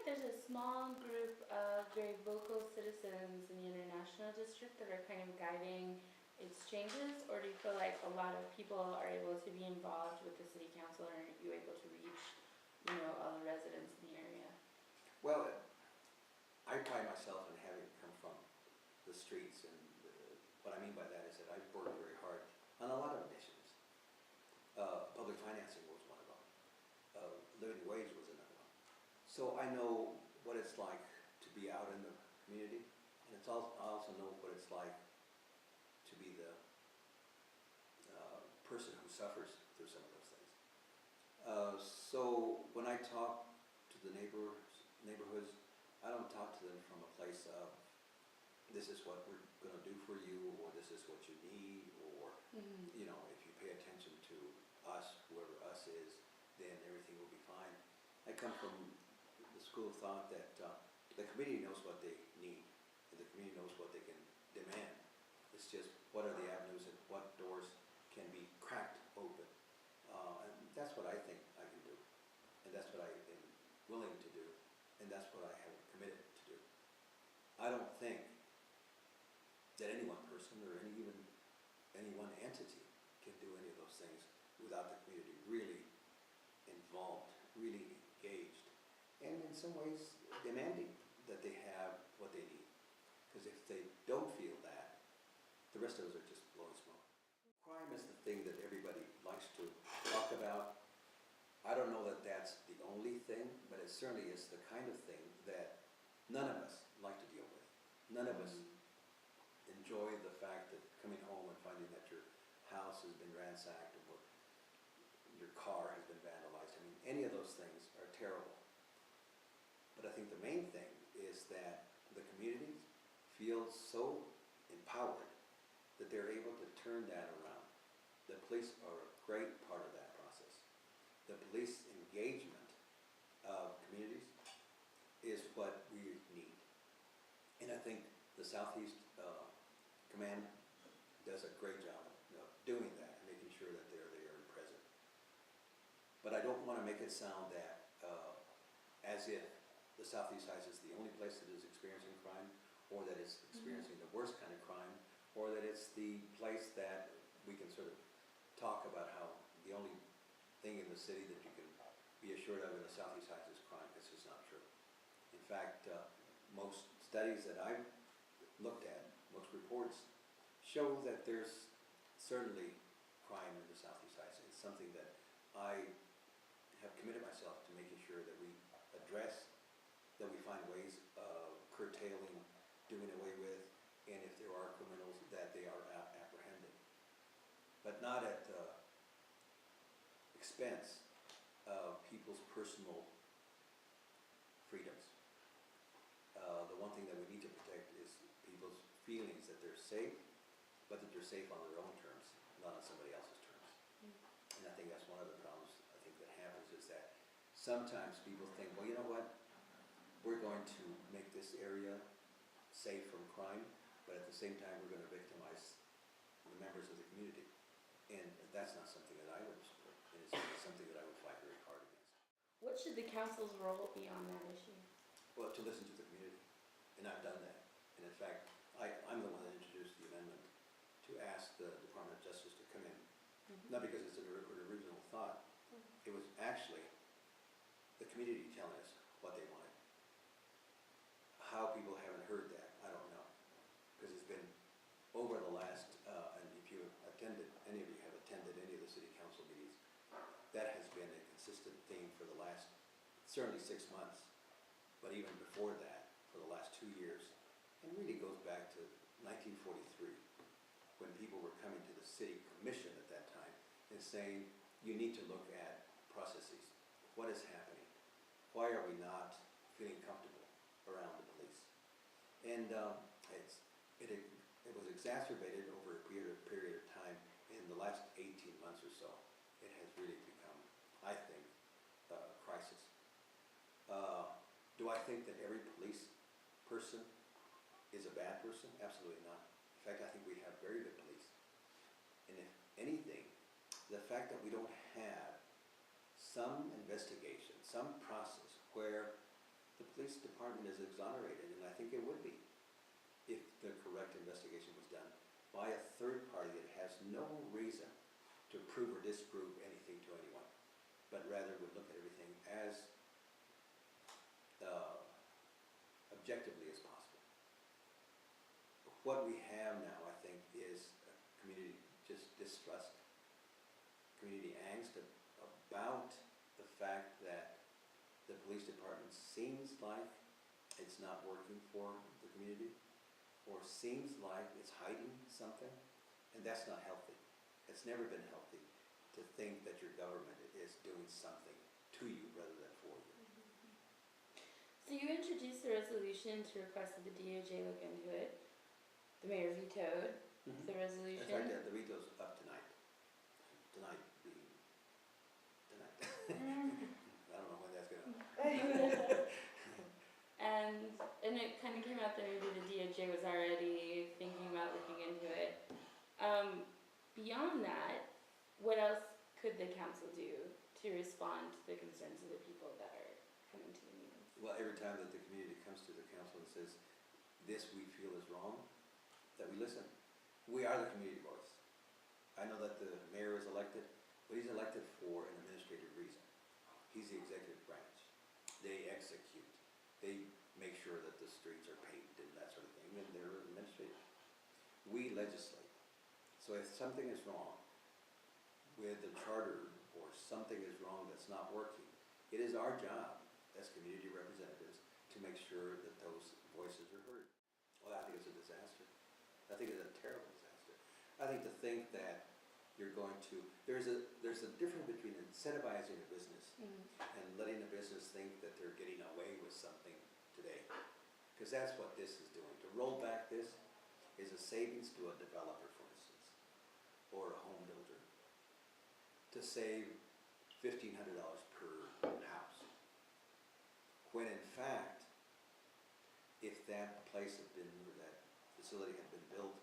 there's a small group of very vocal citizens in the international district that are kind of guiding its changes, or do you feel like a lot of people are able to be involved with the city council, and are you able to reach, all the residents in the area? Well, I pride myself in having come from the streets, and what I mean by that is that I've worked very hard on a lot of initiatives. Public financing was one of them. Living wage was another one. So I know what it's like to be out in the community, and I also know what it's like to be the person who suffers through some of those things. So when I talk to the neighborhoods, I don't talk to them from a place of, this is what we're going to do for you, or this is what you need, or, if you pay attention to us, whoever us is, then everything will be fine. I come from the school of thought that the community knows what they need, and the community knows what they can demand. It's just, what are the avenues and what doors can be cracked open. And that's what I think I can do. And that's what I am willing to do. And that's what I have committed to do. I don't think that any one person or any one entity can do any of those things without the community really involved, really engaged, and in some ways demanding that they have what they need. Because if they don't feel that, the rest of us are just blowing smoke. Crime is the thing that everybody likes to talk about. I don't know that that's the only thing, but it certainly is the kind of thing that none of us like to deal with. None of us enjoy the fact that coming home and finding that your house has been ransacked or your car has been vandalized. I mean, any of those things are terrible. But I think the main thing is that the communities feel so empowered that they're able to turn that around. The police are a great part of that process. The police engagement of communities is what we need. And I think the Southeast Command does a great job of doing that, and making sure that they're there and present. But I don't want to make it sound that as if the Southeast Heights is the only place that is experiencing crime, or that it's experiencing the worst kind of crime, or that it's the place that we can sort of talk about how the only thing in the city that you can be assured of in the Southeast Heights is crime. This is not true. In fact, most studies that I've looked at, most reports, show that there's certainly crime in the Southeast Heights. It's something that I have committed myself to making sure that we address, that we find ways of curtailing, doing away with, and if there are criminals, that they are apprehended. But not at the expense of people's personal freedoms. The one thing that we need to protect is people's feelings that they're safe, but that they're safe on their own terms, not on somebody else's terms. And I think that's one of the problems I think that happens, is that sometimes people think, well, you know what, we're going to make this area safe from crime, but at the same time we're going to victimize the members of the community. And that's not something that I would support, and it's something that I would fight very hard against. What should the council's role be on that issue? Well, to listen to the community, and I've done that. And in fact, I'm the one that introduced the amendment to ask the Department of Justice to come in. Not because it's an original thought. It was actually the community telling us what they wanted. How people haven't heard that, I don't know. Because it's been over the last, and if you attended, any of you have attended any of the city council meetings, that has been a consistent theme for the last, certainly 6 months, but even before that, for the last 2 years. And really goes back to 1943, when people were coming to the city commission at that time and saying, you need to look at processes. What is happening? Why are we not feeling comfortable around the police? And it was exacerbated over a period of time. In the last 18 months or so, it has really become, I think, a crisis. Do I think that every police person is a bad person? Absolutely not. In fact, I think we have very good police. And if anything, the fact that we don't have some investigation, some process where the police police department is exonerated, and I think it would be if the correct investigation was done by a third party that has no reason to prove or disprove anything to anyone, but rather would look at everything as objectively as possible. What we have now, I think, is a community just distrust, community angst about the fact that the police department seems like it's not working for the community, or seems like it's hiding something, and that's not healthy. It's never been healthy to think that your government is doing something to you rather than for you. So you introduced a resolution to request that the DOJ look into it. The mayor vetoed the resolution. That's right, the veto's up tonight. Tonight being tonight. I don't know when that's gonna. And it kind of came out that maybe the DOJ was already thinking about looking into it. Beyond that, what else could the council do to respond to the concerns of the people that are coming to the meetings? Well, every time that the community comes to the council and says, this we feel is wrong, that we listen. We are the community voice. I know that the mayor is elected, but he's elected for an administrative reason. He's the executive branch. They execute. They make sure that the streets are paved and that sort of thing, and they're administrative. We legislate. So if something is wrong with the charter, or something is wrong that's not working, it is our job as community representatives to make sure that those voices are heard. Well, I think it's a disaster. I think it's a terrible disaster. I think to think that you're going to, there's a difference between incentivizing a business and letting a business think that they're getting away with something today. Because that's what this is doing. To roll back this is a savings to a developer, for instance, or a home builder, to save $1,500 per house. When in fact, if that place had been, or that facility had been built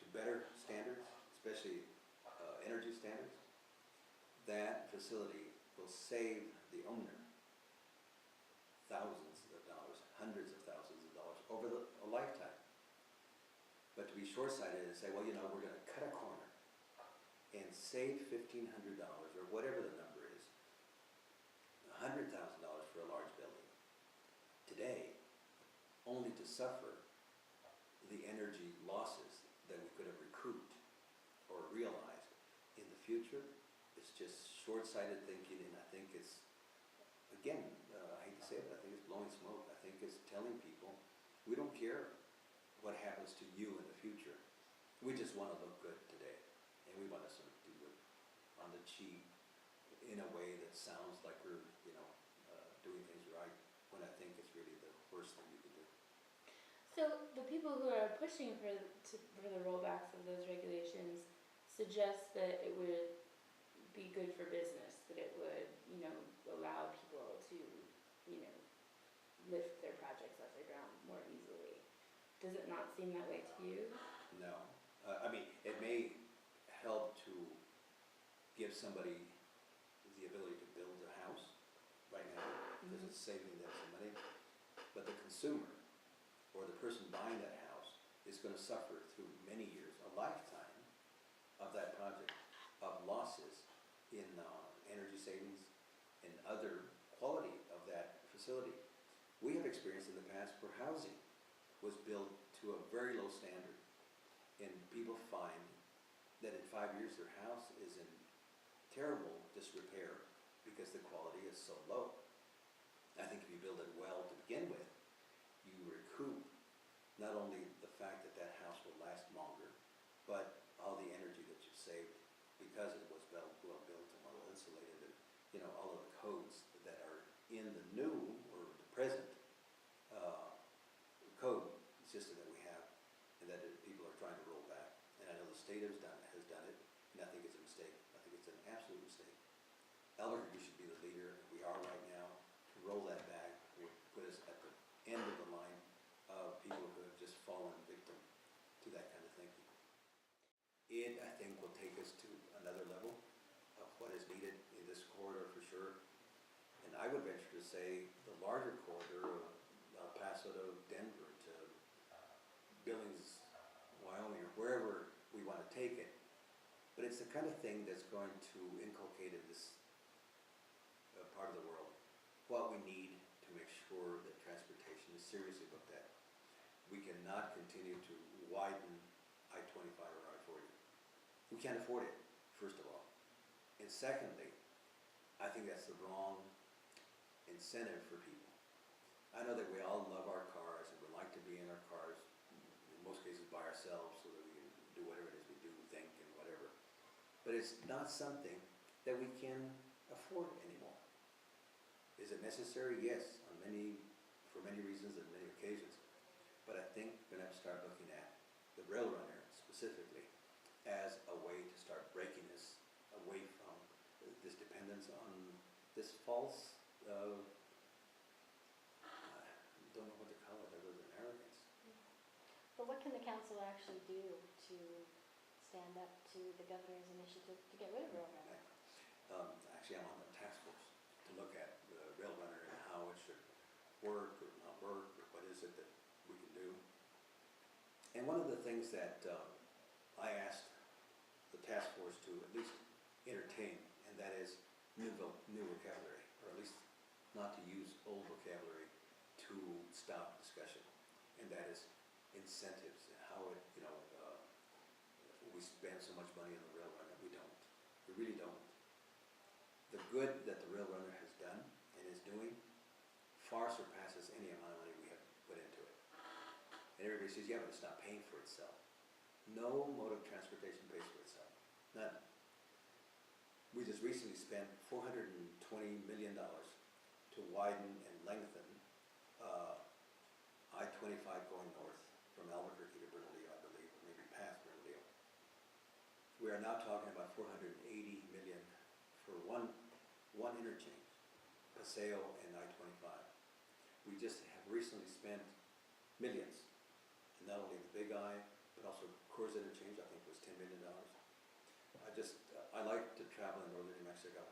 to better standards, especially energy standards, that facility will save the owner thousands of dollars, hundreds of thousands of dollars over a lifetime. But to be short-sighted and say, well, you know, we're going to cut a corner and save $1,500 or whatever the number is, $100,000 for a large building today, only to suffer the energy losses that we could have recouped or realized in the future. It's just short-sighted thinking, and I think it's, again, I hate to say it, but I think it's blowing smoke. I think it's telling people, we don't care what happens to you in the future. We just want to look good today, and we want to sort of do it on the cheap in a way that sounds like we're, you know, doing things right, when I think it's really the worst thing you can do. So the people who are pushing for the rollbacks of those regulations suggest that it would be good for business, that it would, you know, allow people to, you know, lift their projects off the ground more easily. Does it not seem that way to you? No. I mean, it may help to give somebody the ability to build a house right now, because it's saving them some money. But the consumer, or the person buying that house, is going to suffer through many years, a lifetime of that project, of losses in energy savings and other quality of that facility. We have experienced in the past where housing was built to a very low standard, and people find that in 5 years their house is in terrible disrepair because the quality is so low. I think if you build it well to begin with, you recoup not only the fact that that house will last longer, but all the energy that you saved because it was well built and well insulated, and, you know, all of the codes that are in the new or the present code system that we have, and that people are trying to roll back. And I know the state has done it, and I think it's a mistake. I think it's an absolute mistake. Albuquerque should be the leader, and we are right now. To roll that back would put us at the end of the line of people who have just fallen victim to that kind of thinking. It, I think, will take us to another level of what is needed in this corridor for sure. And I would venture to say the larger corridor of it's the kind of thing that's going to inculcate in this part of the world what we need to make sure that transportation is seriously looked at. We cannot continue to widen I-25 or I-40. We can't afford it, first of all. And secondly, I think that's the wrong incentive for people. I know that we all love our cars and we like to be in our cars, in most cases by ourselves, so that we can do whatever it is we do, think and whatever. But it's not something that we can afford anymore. Is it necessary? Yes, for many reasons and many occasions. But I think we're going to have to start looking at the rail runner specifically as a way to start breaking this away from this dependence on this false, don't know what to call it other than arrogance. But what can the council actually do to stand up to the governor's initiative to get rid of rail runner? Actually, I'm on the task force to look at the rail runner and how it should work or not work, or what is it that we can do. And one of the things that I asked the task force to at least entertain, and that is new vocabulary, or at least not to use old vocabulary to stop discussion, and that is incentives and how it, we spend so much money on the rail runner. We don't. We really don't. The good that the rail runner has done and is doing far surpasses any amount of money we have put into it. And everybody says, yeah, but it's not paying for itself. No mode of transportation pays for itself. None. We just recently spent $420 million to widen and lengthen I-25 going north from Albuquerque to Bernalillo, I believe, or maybe past Bernalillo. We are now talking about $480 million for one interchange, Paseo and I-25. We just have recently spent millions, and not only the Big I, but also Coors Interchange, I think was $10 million. I like to travel in northern New Mexico.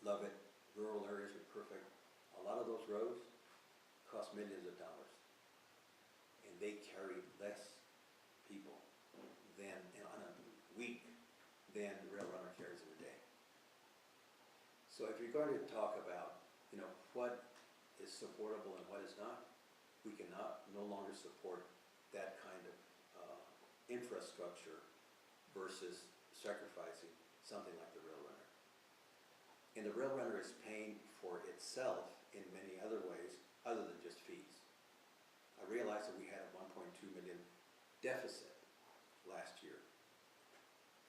Love it. Rural areas are perfect. A lot of those roads cost millions of dollars, and they carry less people than, on a week, than the rail runner carries in a day. So if you're going to talk about, what is supportable and what is not, we cannot no longer support that kind of infrastructure versus sacrificing something like the rail runner. And the rail runner is paying for itself in many other ways other than just fees. I realized that we had a 1.2 million deficit last year,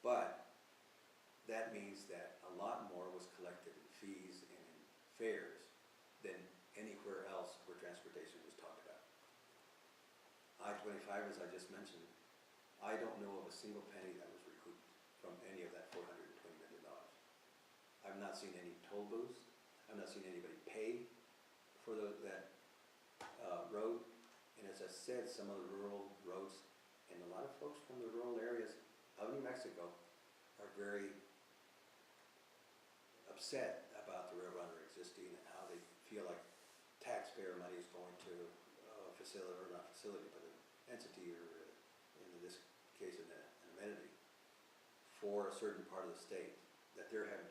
but that means that a lot more was collected in fees and in fares than anywhere else where transportation was talked about. I-25, as I just mentioned, I don't know of a single penny that was recouped from any of that $420 million. I've not seen any toll booths. I've not seen anybody pay for that road. And as I said, some of the rural roads, and a lot of folks from the rural areas of New Mexico are very upset about the rail runner existing and how they feel like taxpayer money is going to a facility, or not facility, but an entity, or in this case an amenity for a certain part of the state, that they're having